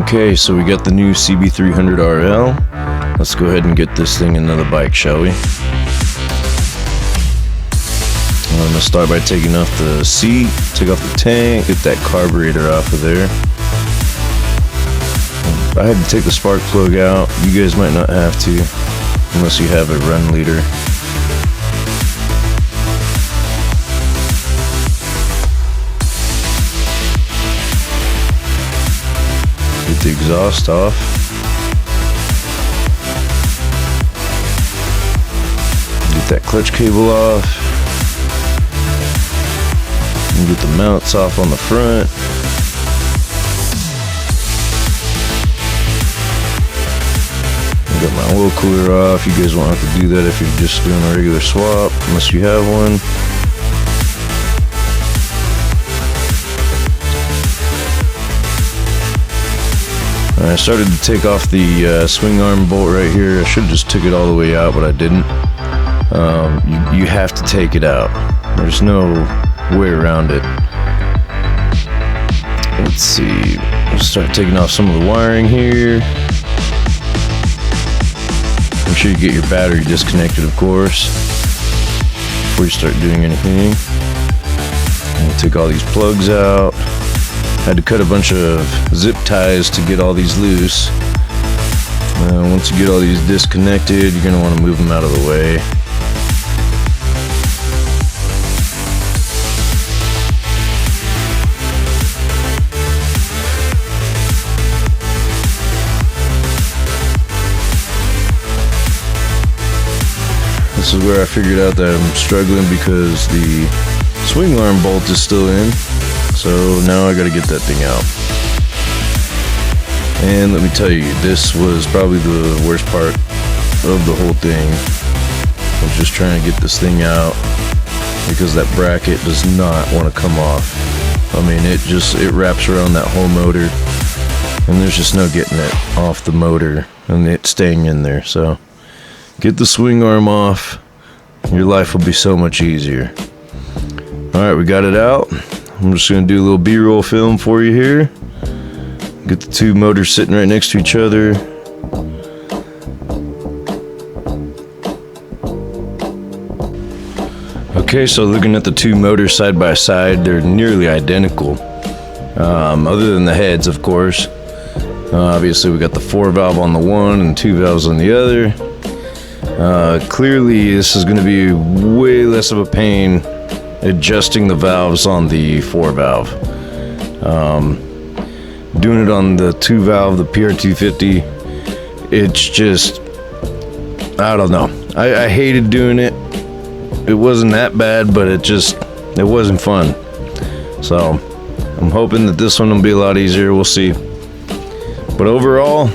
Okay, so we got the new CB300RL. Let's go ahead and get this thing into the bike, shall we? I'm going to start by taking off the seat, take off the tank, get that carburetor off of there. I had to take the spark plug out. You guys might not have to, unless you have a run leader. Get the exhaust off. Get that clutch cable off. And get the mounts off on the front. Got my oil cooler off. You guys won't have to do that if you're just doing a regular swap, unless you have one. I started to take off the swing arm bolt right here. I should have just took it all the way out, but I didn't. You have to take it out. There's no way around it. Let's see. Let's start taking off some of the wiring here. Make sure you get your battery disconnected, of course, before you start doing anything. And take all these plugs out. Had to cut a bunch of zip ties to get all these loose. Once you get all these disconnected, you're going to want to move them out of the way. This is where I figured out that I'm struggling because the swing arm bolt is still in. So now I gotta get that thing out. And let me tell you, this was probably the worst part of the whole thing. I was just trying to get this thing out because that bracket does not want to come off. I mean, it wraps around that whole motor and there's just no getting it off the motor and it staying in there. So get the swing arm off, your life will be so much easier. Alright, we got it out. I'm just going to do a little B-roll film for you here. Get the two motors sitting right next to each other. Okay, so looking at the two motors side by side, they're nearly identical. Other than the heads, of course. Obviously, we got the 4-valve on the one and 2 valves on the other. Clearly, this is going to be way less of a pain adjusting the valves on the 4-valve. Doing it on the 2-valve, the PR250, it's just, I don't know. I hated doing it. It wasn't that bad, but it wasn't fun. So I'm hoping that this one will be a lot easier. We'll see. But overall,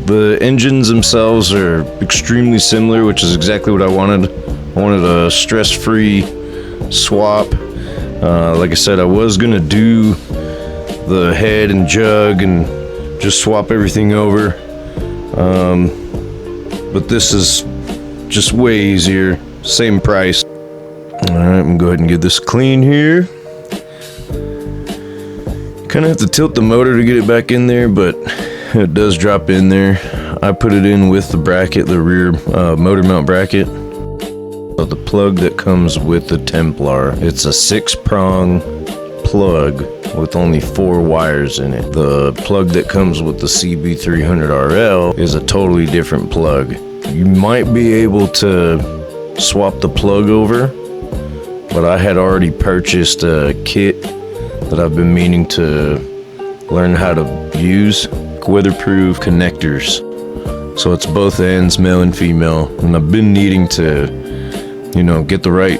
the engines themselves are extremely similar, which is exactly what I wanted. I wanted a stress-free swap. Like I said, I was gonna do the head and jug and just swap everything over, but this is just way easier, same price. Alright, I'm gonna go ahead and get this clean here. Kind of have to tilt the motor to get it back in there, but it does drop in there. I put it in with the bracket, the rear motor mount bracket. The plug that comes with the Templar, it's a 6-prong plug with only 4 wires in it. The plug that comes with the CB300RL is a totally different plug. You might be able to swap the plug over, but I had already purchased a kit that I've been meaning to learn how to use, weatherproof connectors. So it's both ends, male and female, and I've been needing to get the right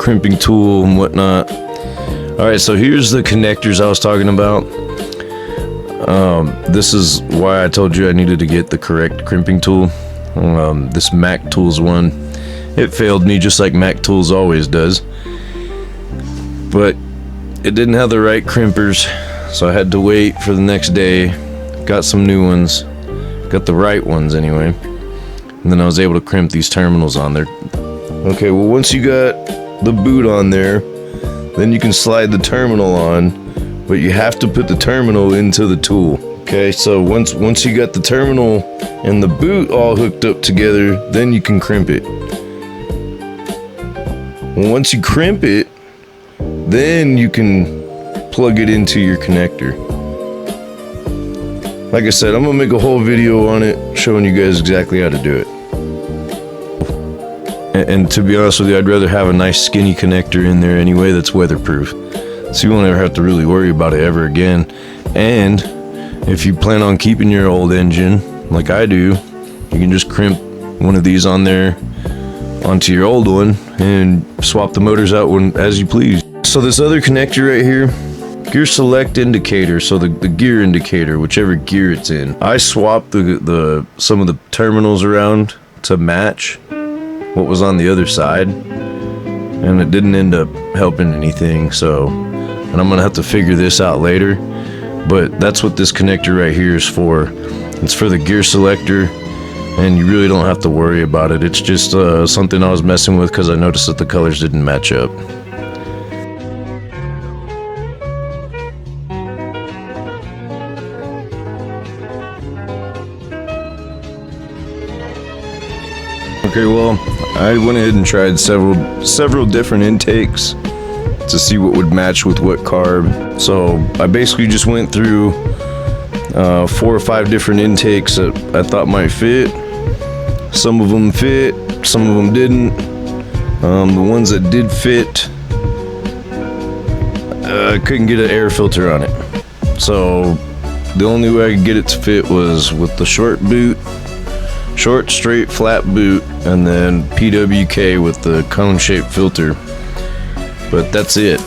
crimping tool and whatnot. Alright, so here's the connectors I was talking about. This is why I told you I needed to get the correct crimping tool. This Mac Tools one, it failed me just like Mac Tools always does. But it didn't have the right crimpers, so I had to wait for the next day. Got some new ones. Got the right ones anyway. And then I was able to crimp these terminals on there. Okay, well, once you got the boot on there, then you can slide the terminal on, but you have to put the terminal into the tool. Okay, so once you got the terminal and the boot all hooked up together, then you can crimp it. Once you crimp it, then you can plug it into your connector. Like I said, I'm gonna make a whole video on it showing you guys exactly how to do it. And to be honest with you, I'd rather have a nice skinny connector in there anyway that's weatherproof, so you won't ever have to really worry about it ever again. And if you plan on keeping your old engine like I do, you can just crimp one of these on there onto your old one and swap the motors out as you please. So this other connector right here, gear select indicator, so the gear indicator, whichever gear it's in. I swapped some of the terminals around to match what was on the other side, and it didn't end up helping anything, and I'm gonna have to figure this out later, but that's what this connector right here is for. It's for the gear selector, and you really don't have to worry about it. It's just something I was messing with because I noticed that the colors didn't match up. Okay, well, I went ahead and tried several different intakes to see what would match with what carb. So I basically just went through 4 or 5 different intakes that I thought might fit. Some of them fit, some of them didn't. The ones that did fit, I couldn't get an air filter on it. So the only way I could get it to fit was with the short boot, short, straight, flat boot, and then PWK with the cone-shaped filter. But that's it.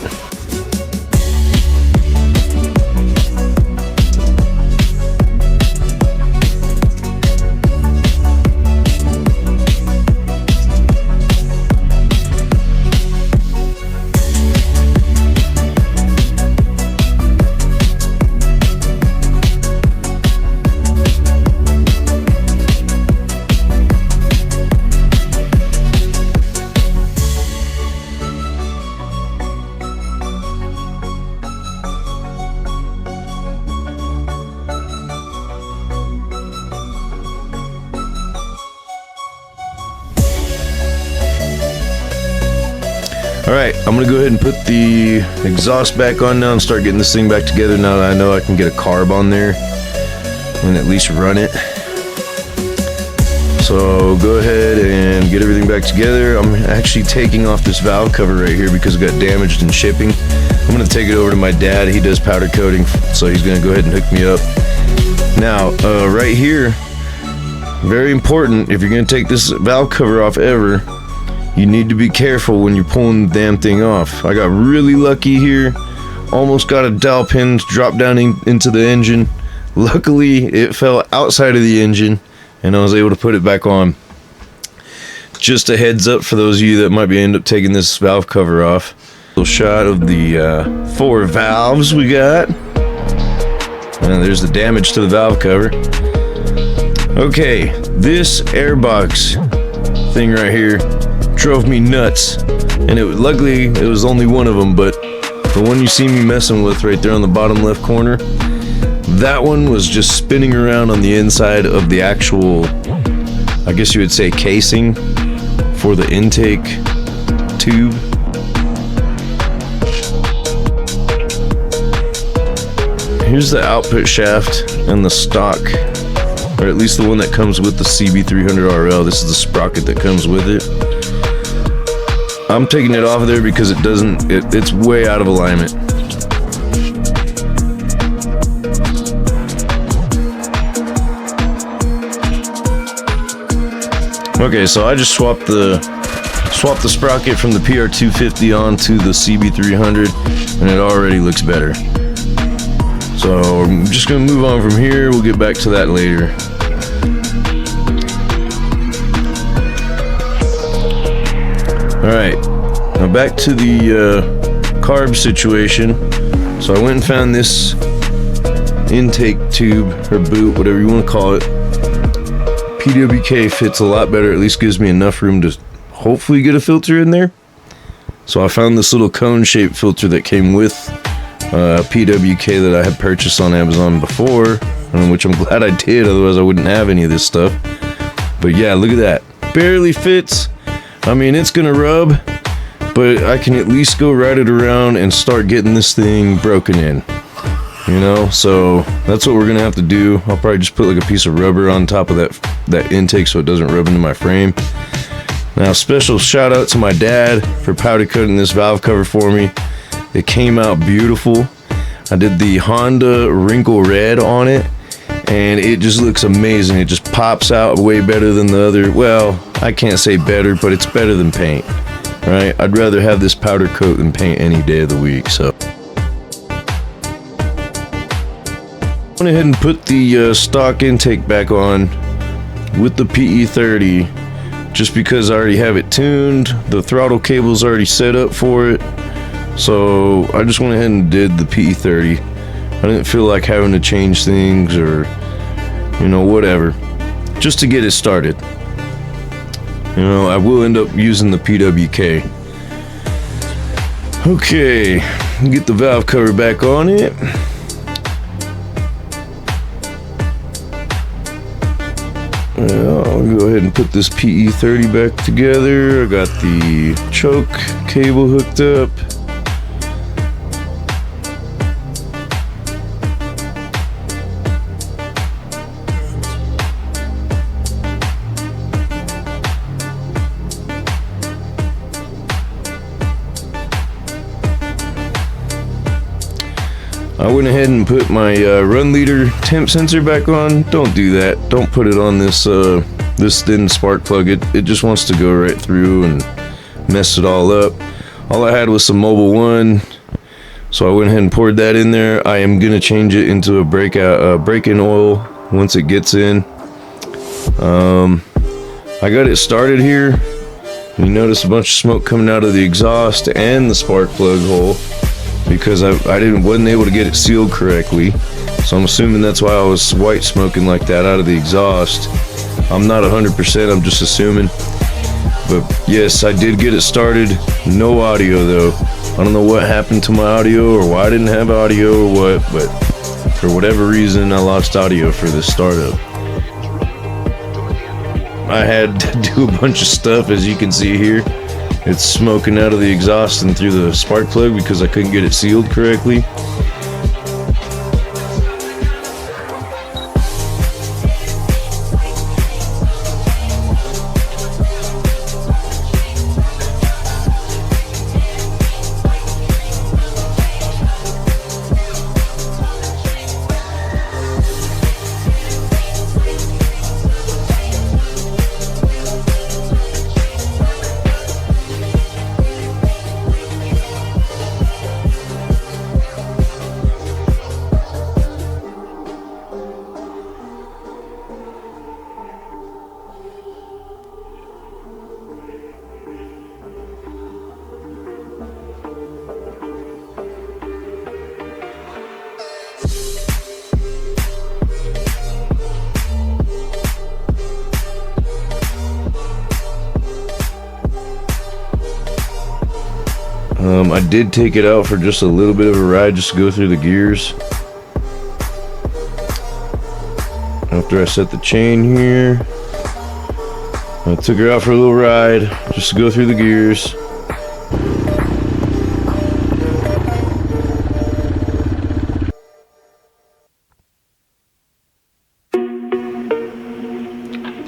Alright, I'm gonna go ahead and put the exhaust back on now and start getting this thing back together now that I know I can get a carb on there and at least run it. So go ahead and get everything back together. I'm actually taking off this valve cover right here because it got damaged in shipping. I'm gonna take it over to my dad. He does powder coating, so he's gonna go ahead and hook me up. Now, right here, very important, if you're gonna take this valve cover off ever, you need to be careful when you're pulling the damn thing off. I got really lucky here. Almost got a dowel pin drop down into the engine. Luckily, it fell outside of the engine, and I was able to put it back on. Just a heads up for those of you that might be end up taking this valve cover off. Little shot of the 4 valves we got. And there's the damage to the valve cover. Okay, this airbox thing right here drove me nuts, and luckily it was only one of them, but the one you see me messing with right there on the bottom left corner, that one was just spinning around on the inside of the actual, I guess you would say, casing for the intake tube. Here's the output shaft and the stock, or at least the one that comes with the CB300RL. This is the sprocket that comes with it. I'm taking it off of there because it's way out of alignment. Okay, so I just swapped the sprocket from the PR250 onto the CB300, and it already looks better. So I'm just gonna move on from here. We'll get back to that later. Alright, now back to the carb situation. So I went and found this intake tube, or boot, whatever you want to call it. PWK fits a lot better, at least gives me enough room to hopefully get a filter in there. So I found this little cone-shaped filter that came with PWK that I had purchased on Amazon before. which I'm glad I did, otherwise I wouldn't have any of this stuff. But yeah, look at that. Barely fits. I mean, it's gonna rub, but I can at least go ride it around and start getting this thing broken in. You know, so that's what we're gonna have to do. I'll probably just put like a piece of rubber on top of that intake so it doesn't rub into my frame. Now, special shout out to my dad for powder coating this valve cover for me. It came out beautiful. I did the Honda wrinkle red on it, and it just looks amazing. It just pops out way better than the other. Well, I can't say better, but it's better than paint, right? I'd rather have this powder coat than paint any day of the week. So I went ahead and put the stock intake back on with the PE30, just because I already have it tuned. The throttle cable's already set up for it. So I just went ahead and did the PE30. I didn't feel like having to change things or, you know, whatever, just to get it started. You know, I will end up using the PWK. Okay, get the valve cover back on it. I'll go ahead and put this PE30 back together. I got the choke cable hooked up. I went ahead and put my run leader temp sensor back on. Don't do that. Don't put it on this this thin spark plug. It just wants to go right through and mess it all up. All I had was some Mobil 1, so I went ahead and poured that in there. I am gonna change it into a break-in oil once it gets in. I got it started here. You notice a bunch of smoke coming out of the exhaust and the spark plug hole, because I wasn't able to get it sealed correctly. So I'm assuming that's why I was white smoking like that out of the exhaust. I'm not 100%, I'm just assuming. But yes, I did get it started. No audio though. I don't know what happened to my audio or why I didn't have audio or what, but for whatever reason I lost audio for this startup. I had to do a bunch of stuff, as you can see here. It's smoking out of the exhaust and through the spark plug because I couldn't get it sealed correctly. I did take it out for just a little bit of a ride, just to go through the gears. After I set the chain here, I took her out for a little ride, just to go through the gears.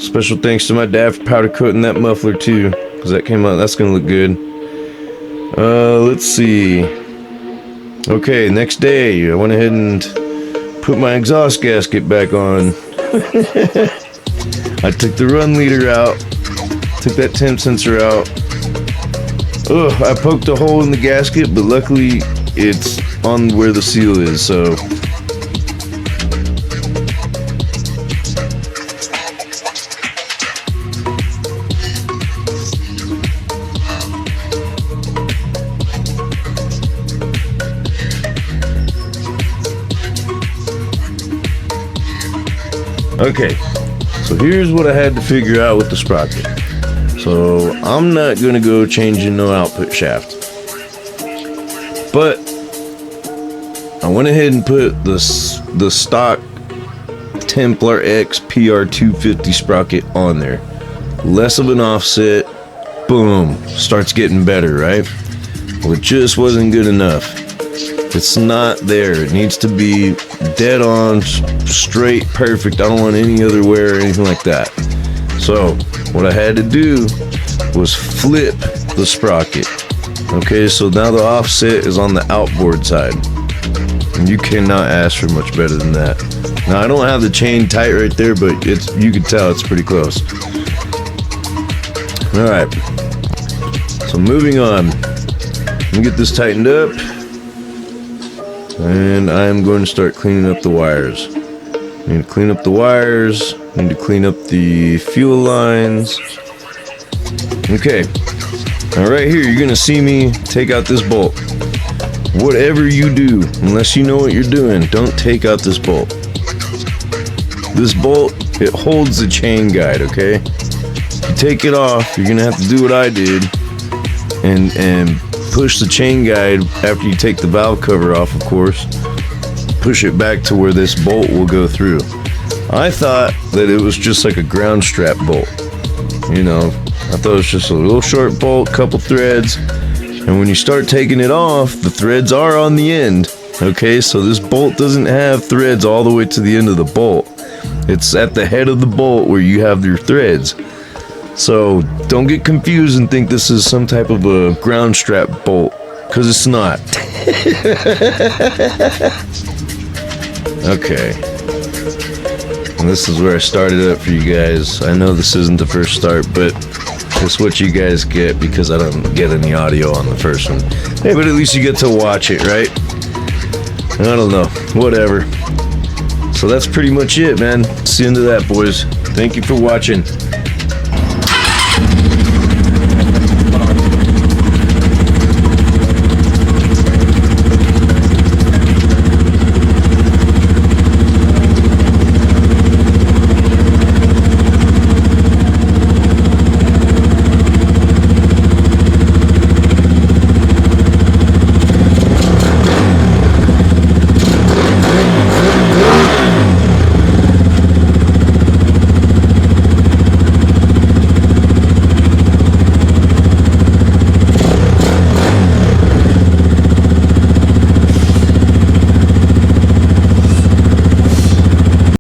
Special thanks to my dad for powder coating that muffler too, because that came out, that's gonna look good. Let's see. Okay, next day I went ahead and put my exhaust gasket back on. I took the run leader out, took that temp sensor out. Ugh, I poked a hole in the gasket, but luckily it's on where the seal is, so. Okay, so here's what I had to figure out with the sprocket. So I'm not gonna go changing no output shaft, but I went ahead and put the stock Templar X PR250 sprocket on there. Less of an offset, boom, starts getting better, right? Well, it just wasn't good enough. It's not there. It needs to be dead on, straight, perfect. I don't want any other wear or anything like that. So what I had to do was flip the sprocket. Okay, so now the offset is on the outboard side. And you cannot ask for much better than that. Now I don't have the chain tight right there, but you can tell it's pretty close. Alright, so moving on. Let me get this tightened up. And I'm going to start cleaning up the wires. Need to clean up the wires. Need to clean up the fuel lines. Okay. Now right here, you're going to see me take out this bolt. Whatever you do, unless you know what you're doing, don't take out this bolt. This bolt, it holds the chain guide, okay? If you take it off, you're going to have to do what I did and push the chain guide after you take the valve cover off, of course. Push it back to where this bolt will go through. I thought that it was just like a ground strap bolt. You know, I thought it was just a little short bolt, couple threads. And when you start taking it off, the threads are on the end. Okay, so this bolt doesn't have threads all the way to the end of the bolt. It's at the head of the bolt where you have your threads. So don't get confused and think this is some type of a ground strap bolt, because it's not. Okay. And this is where I started up for you guys. I know this isn't the first start, but it's what you guys get because I don't get any audio on the first one. Hey, but at least you get to watch it, right? I don't know. Whatever. So that's pretty much it, man. It's the end of that, boys. Thank you for watching.